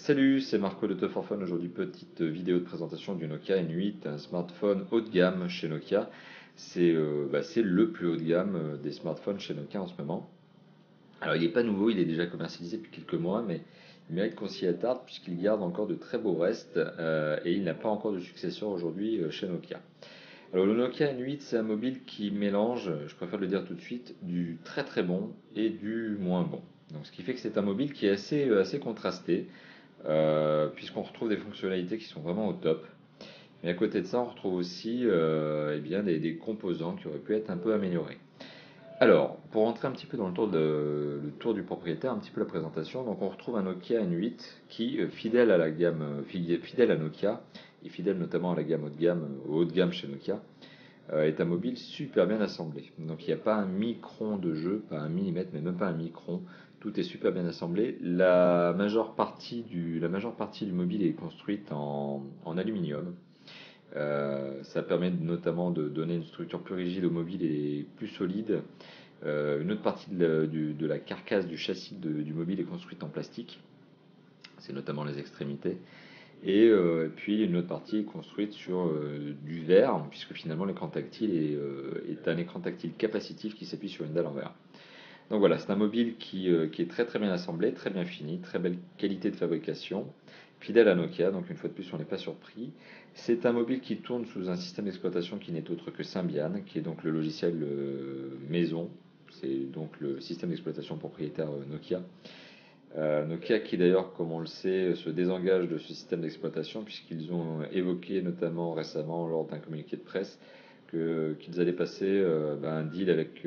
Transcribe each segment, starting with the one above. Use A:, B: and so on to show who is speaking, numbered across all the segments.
A: Salut, c'est Marco de Tough for Fun. Aujourd'hui, petite vidéo de présentation du Nokia N8, un smartphone haut de gamme chez Nokia. C'est le plus haut de gamme des smartphones chez Nokia en ce moment. Alors, il n'est pas nouveau, il est déjà commercialisé depuis quelques mois, mais il mérite qu'on s'y attarde puisqu'il garde encore de très beaux restes et il n'a pas encore de successeur aujourd'hui chez Nokia. Alors, le Nokia N8, c'est un mobile qui mélange, je préfère le dire tout de suite, du très très bon et du moins bon. Donc, ce qui fait que c'est un mobile qui est assez contrasté puisqu'on retrouve des fonctionnalités qui sont vraiment au top. Mais à côté de ça, on retrouve aussi eh bien, des composants qui auraient pu être un peu améliorés. Alors, pour rentrer un petit peu dans le tour du propriétaire, un petit peu la présentation, donc on retrouve un Nokia N8 qui, fidèle à la gamme, fidèle à Nokia, et fidèle notamment à la gamme haut de gamme, au haut de gamme chez Nokia, est un mobile super bien assemblé. Donc il n'y a pas un micron de jeu, pas un millimètre, mais même pas un micron. Tout est super bien assemblé. La majeure partie du mobile est construite en aluminium. Ça permet notamment de donner une structure plus rigide au mobile et plus solide. Une autre partie de la carcasse du châssis du mobile est construite en plastique. C'est notamment les extrémités. Et puis une autre partie est construite sur du verre, puisque finalement l'écran tactile est un écran tactile capacitif qui s'appuie sur une dalle en verre. Donc voilà, c'est un mobile qui est très très bien assemblé, très bien fini, très belle qualité de fabrication, fidèle à Nokia, donc une fois de plus on n'est pas surpris. C'est un mobile qui tourne sous un système d'exploitation qui n'est autre que Symbian, qui est donc le logiciel maison, c'est donc le système d'exploitation propriétaire Nokia. Nokia qui d'ailleurs, comme on le sait, se désengage de ce système d'exploitation puisqu'ils ont évoqué notamment récemment lors d'un communiqué de presse qu'ils allaient passer un deal avec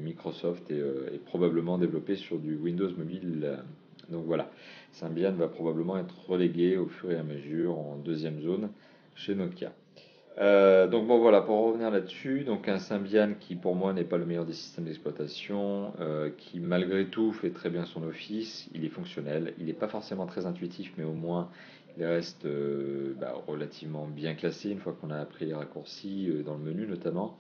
A: Microsoft et probablement développer sur du Windows Mobile. Donc voilà, Symbian va probablement être relégué au fur et à mesure en deuxième zone chez Nokia. Donc bon voilà, pour revenir là-dessus, donc un Symbian qui pour moi n'est pas le meilleur des systèmes d'exploitation, qui malgré tout fait très bien son office, il est fonctionnel, il n'est pas forcément très intuitif, mais au moins il reste relativement bien classé une fois qu'on a appris les raccourcis dans le menu notamment.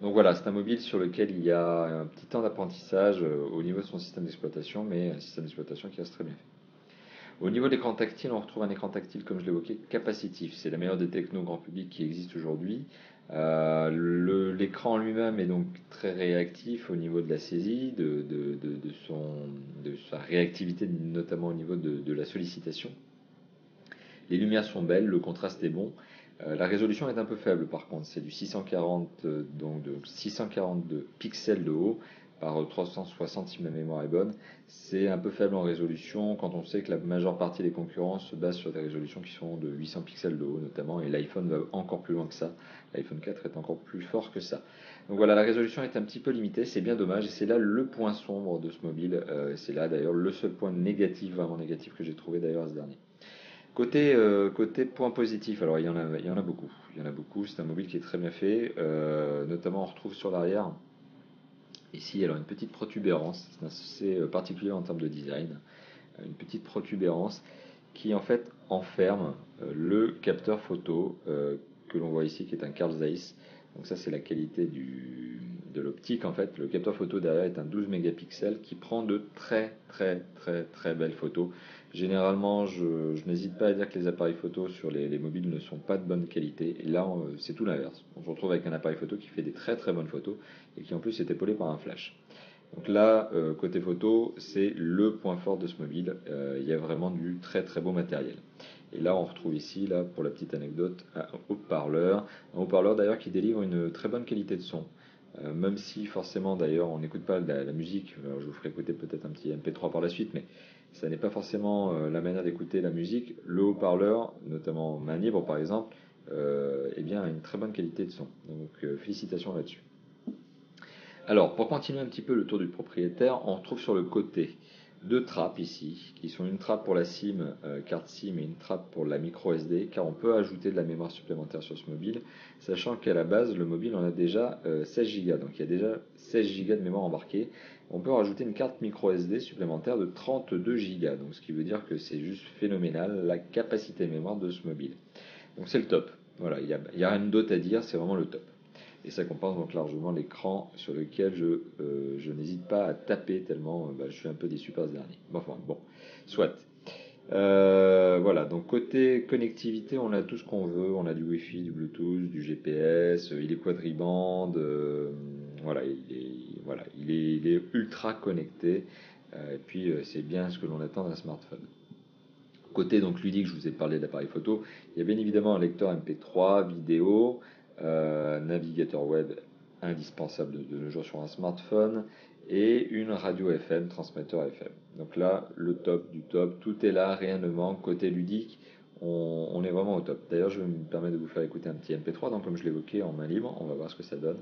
A: Donc voilà, c'est un mobile sur lequel il y a un petit temps d'apprentissage au niveau de son système d'exploitation, mais un système d'exploitation qui reste très bien fait. Au niveau de l'écran tactile, on retrouve un écran tactile, comme je l'évoquais, capacitif. C'est la meilleure des technos grand public qui existe aujourd'hui. L'écran lui-même est donc très réactif au niveau de la saisie, de sa réactivité, notamment au niveau de la sollicitation. Les lumières sont belles, le contraste est bon. La résolution est un peu faible par contre, c'est du 640, donc de 642 pixels de haut par 360 si ma mémoire est bonne. C'est un peu faible en résolution quand on sait que la majeure partie des concurrents se base sur des résolutions qui sont de 800 pixels de haut notamment, et l'iPhone va encore plus loin que ça. L'iPhone 4 est encore plus fort que ça. Donc voilà, la résolution est un petit peu limitée, c'est bien dommage, et c'est là le point sombre de ce mobile. C'est là d'ailleurs le seul point négatif, vraiment négatif, que j'ai trouvé d'ailleurs à ce dernier. Côté point positif, alors il y en a beaucoup. Il y en a beaucoup. C'est un mobile qui est très bien fait. Notamment, on retrouve sur l'arrière, ici, alors une petite protubérance. C'est assez particulier en termes de design. Une petite protubérance qui, en fait, enferme le capteur photo que l'on voit ici, qui est un Carl Zeiss. Donc ça, c'est la qualité de l'optique. En fait, le capteur photo derrière est un 12 mégapixels qui prend de très très très très belles photos. Généralement, je n'hésite pas à dire que les appareils photo sur les mobiles ne sont pas de bonne qualité. Et là, c'est tout l'inverse. On se retrouve avec un appareil photo qui fait des très très bonnes photos et qui en plus est épaulé par un flash. Donc là, côté photo, c'est le point fort de ce mobile. Il y a vraiment du très très beau matériel. Et là, on retrouve ici, là, pour la petite anecdote, un haut-parleur. Un haut-parleur d'ailleurs qui délivre une très bonne qualité de son. Même si forcément d'ailleurs on n'écoute pas la musique. Alors, je vous ferai écouter peut-être un petit MP3 par la suite, mais ça n'est pas forcément la manière d'écouter la musique. Le haut-parleur, notamment main libre par exemple, eh bien, a une très bonne qualité de son. Donc félicitations là-dessus. Alors, pour continuer un petit peu le tour du propriétaire, on retrouve sur le côté deux trappes ici, qui sont une trappe pour la SIM, carte SIM, et une trappe pour la micro SD, car on peut ajouter de la mémoire supplémentaire sur ce mobile, sachant qu'à la base, le mobile en a déjà 16 Go, donc il y a déjà 16 Go de mémoire embarquée. On peut rajouter une carte micro SD supplémentaire de 32 Go, donc ce qui veut dire que c'est juste phénoménal la capacité de mémoire de ce mobile. Donc c'est le top. Voilà, il n'y a rien d'autre à dire, c'est vraiment le top. Et ça compense donc largement l'écran sur lequel je n'hésite pas à taper tellement je suis un peu déçu par ce dernier. Bon, enfin, bon, soit. Voilà, donc côté connectivité, on a tout ce qu'on veut. On a du Wi-Fi, du Bluetooth, du GPS. Il est quadriband. Voilà, il est ultra connecté. Et puis c'est bien ce que l'on attend d'un smartphone. Côté donc ludique, je vous ai parlé de l'appareil photo. Il y a bien évidemment un lecteur MP3, vidéo, navigateur web indispensable de nos jours sur un smartphone et une radio FM, transmetteur FM. Donc là, le top du top, tout est là, rien ne manque. Côté ludique, on est vraiment au top. D'ailleurs, je vais me permettre de vous faire écouter un petit MP3. Donc comme je l'évoquais en main libre, on va voir ce que ça donne.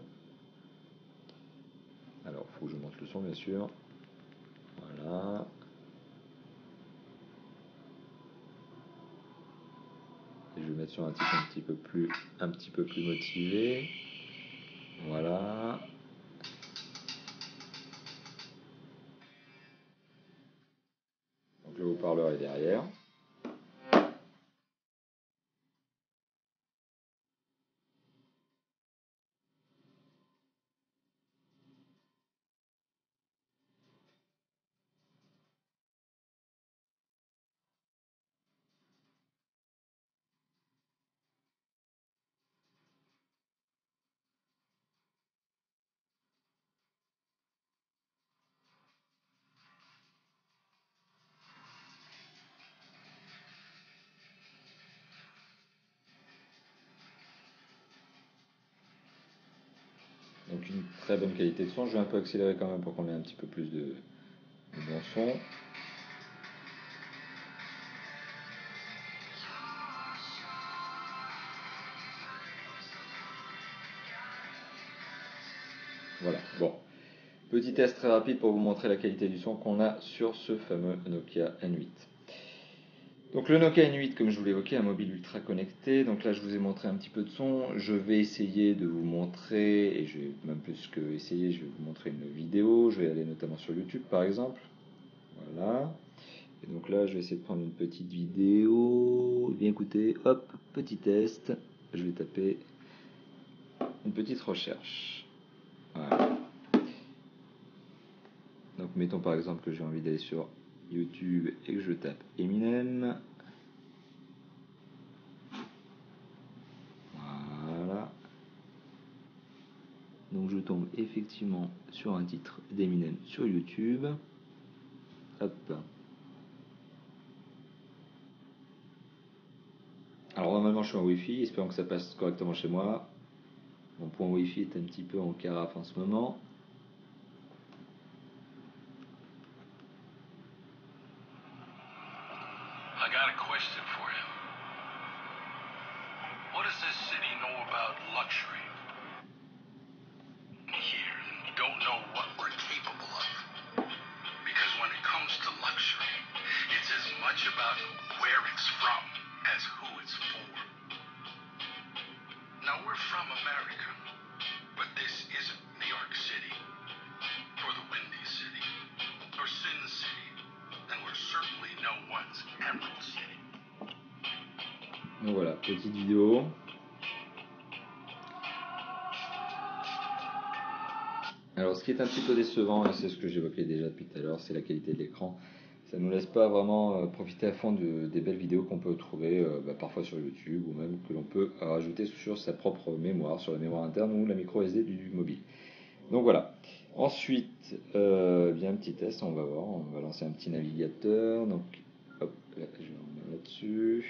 A: Alors, il faut que je monte le son, bien sûr. Voilà. Et je vais mettre sur un titre un petit peu plus motivé. Voilà. Donc le haut-parleur est derrière. Donc une très bonne qualité de son. Je vais un peu accélérer quand même pour qu'on ait un petit peu plus de bon son. Voilà. Bon. Petit test très rapide pour vous montrer la qualité du son qu'on a sur ce fameux Nokia N8. Donc le Nokia N8, comme je vous l'évoquais, un mobile ultra connecté. Donc là, je vous ai montré un petit peu de son. Je vais essayer de vous montrer, et je vais même plus que essayer, je vais vous montrer une vidéo. Je vais aller notamment sur YouTube, par exemple. Voilà. Et donc là, je vais essayer de prendre une petite vidéo. Bien écoutez, hop, petit test. Je vais taper une petite recherche. Voilà. Donc mettons par exemple que j'ai envie d'aller sur YouTube et que je tape Eminem. Voilà. Donc je tombe effectivement sur un titre d'Eminem sur YouTube. Hop. Alors normalement je suis en Wi-Fi, espérons que ça passe correctement chez moi. Mon point Wi-Fi est un petit peu en carafe en ce moment.
B: I got a question for you. What does this city know about luxury? Here, and don't know what we're capable of. Because when it comes to luxury, it's as much about where it's from as who it's for. Now, we're from America, but this isn't New York City, or the Windy City, or Sin City, and we're certainly no one's Emerald City.
A: Donc voilà, petite vidéo. Alors ce qui est un petit peu décevant, et c'est ce que j'évoquais déjà depuis tout à l'heure, c'est la qualité de l'écran. Ça ne nous laisse pas vraiment profiter à fond des belles vidéos qu'on peut trouver parfois sur YouTube ou même que l'on peut rajouter sur sa propre mémoire, sur la mémoire interne ou la micro SD du mobile. Donc voilà. Ensuite, bien un petit test, on va voir, on va lancer un petit navigateur. Donc hop, là, je vais en mettre là-dessus.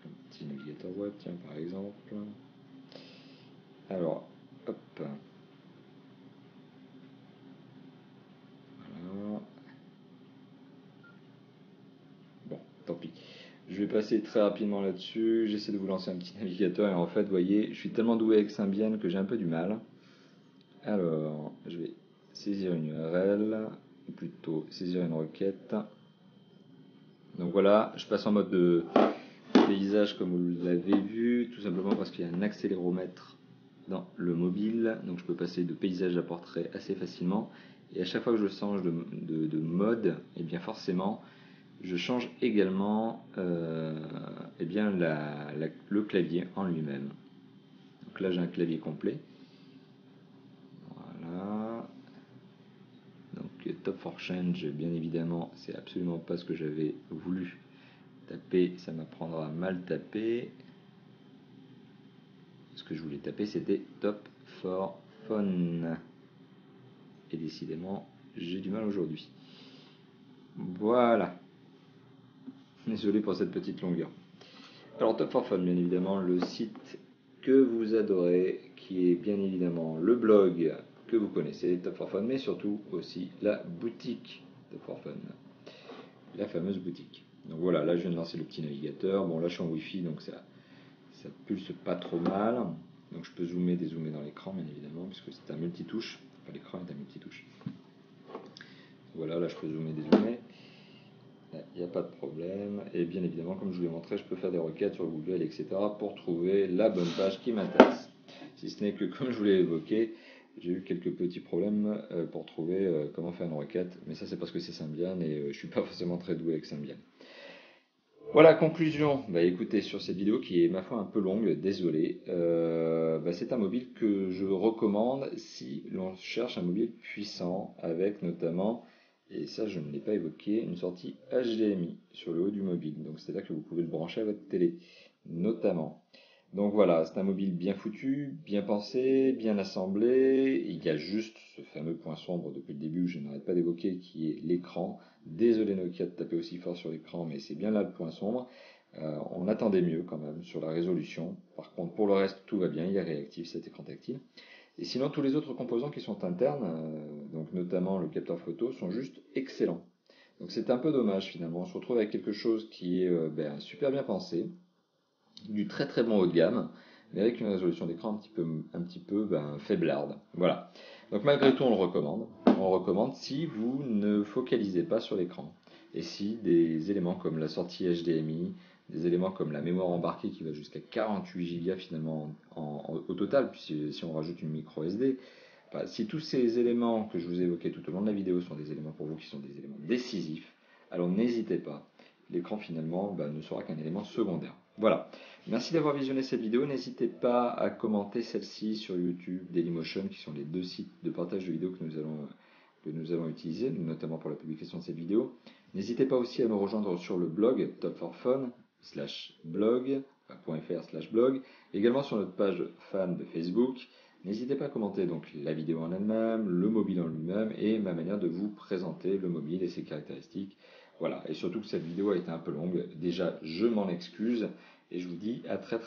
A: Un petit navigateur web, tiens par exemple. Alors, hop. Voilà. Bon, tant pis. Je vais passer très rapidement là-dessus. J'essaie de vous lancer un petit navigateur et en fait, vous voyez, je suis tellement doué avec Symbian que j'ai un peu du mal. Alors, je vais saisir une URL, ou plutôt saisir une requête. Donc voilà, je passe en mode de paysage comme vous l'avez vu, tout simplement parce qu'il y a un accéléromètre dans le mobile, donc je peux passer de paysage à portrait assez facilement. Et à chaque fois que je change de mode, et bien forcément, je change également eh bien le clavier en lui-même. Donc là j'ai un clavier complet. Voilà. Donc Top for Change, bien évidemment, c'est absolument pas ce que j'avais voulu taper, ça m'apprendra à mal taper. Ce que je voulais taper, c'était Top for Fun. Et décidément, j'ai du mal aujourd'hui. Voilà. Désolé pour cette petite longueur. Alors Top for Fun, bien évidemment, le site que vous adorez, qui est bien évidemment le blog que vous connaissez, Top for Fun, mais surtout aussi la boutique Top for Fun, la fameuse boutique. Donc voilà, là je viens de lancer le petit navigateur. Bon, là je suis en Wi-Fi, donc ça pulse pas trop mal. Donc je peux zoomer, dézoomer dans l'écran, bien évidemment, puisque c'est un multitouche. Enfin, l'écran est un multitouche. Voilà, là je peux zoomer, dézoomer. Il n'y a pas de problème. Et bien évidemment, comme je vous l'ai montré, je peux faire des requêtes sur Google, etc. pour trouver la bonne page qui m'intéresse. Si ce n'est que, comme je vous l'ai évoqué, j'ai eu quelques petits problèmes pour trouver comment faire une requête. Mais ça, c'est parce que c'est Symbian et je ne suis pas forcément très doué avec Symbian. Voilà, conclusion. Écoutez, sur cette vidéo qui est, ma foi, un peu longue, désolé. C'est un mobile que je recommande si l'on cherche un mobile puissant, avec notamment, et ça je ne l'ai pas évoqué, une sortie HDMI sur le haut du mobile. Donc c'est-à-dire que vous pouvez le brancher à votre télé, notamment. Donc voilà, c'est un mobile bien foutu, bien pensé, bien assemblé. Il y a juste ce fameux point sombre depuis le début, je n'arrête pas d'évoquer, qui est l'écran. Désolé Nokia de taper aussi fort sur l'écran, mais c'est bien là le point sombre. On attendait mieux quand même sur la résolution. Par contre, pour le reste, tout va bien, il est réactif cet écran tactile. Et sinon, tous les autres composants qui sont internes, donc notamment le capteur photo, sont juste excellents. Donc c'est un peu dommage finalement. On se retrouve avec quelque chose qui est super bien pensé, du très très bon haut de gamme, mais avec une résolution d'écran un petit peu faiblarde. Voilà. Donc malgré tout, on le recommande. On recommande si vous ne focalisez pas sur l'écran. Et si des éléments comme la sortie HDMI, des éléments comme la mémoire embarquée qui va jusqu'à 48 Go finalement au total, puis si on rajoute une micro SD, si tous ces éléments que je vous ai évoqués tout au long de la vidéo sont des éléments pour vous qui sont des éléments décisifs, alors n'hésitez pas. L'écran finalement ne sera qu'un élément secondaire. Voilà. Merci d'avoir visionné cette vidéo. N'hésitez pas à commenter celle-ci sur YouTube, Dailymotion, qui sont les deux sites de partage de vidéos que nous allons utiliser, notamment pour la publication de cette vidéo. N'hésitez pas aussi à nous rejoindre sur le blog topforfun.blog, également sur notre page fan de Facebook. N'hésitez pas à commenter donc la vidéo en elle-même, le mobile en lui-même et ma manière de vous présenter le mobile et ses caractéristiques. Voilà, et surtout que cette vidéo a été un peu longue. Déjà, je m'en excuse et je vous dis à très très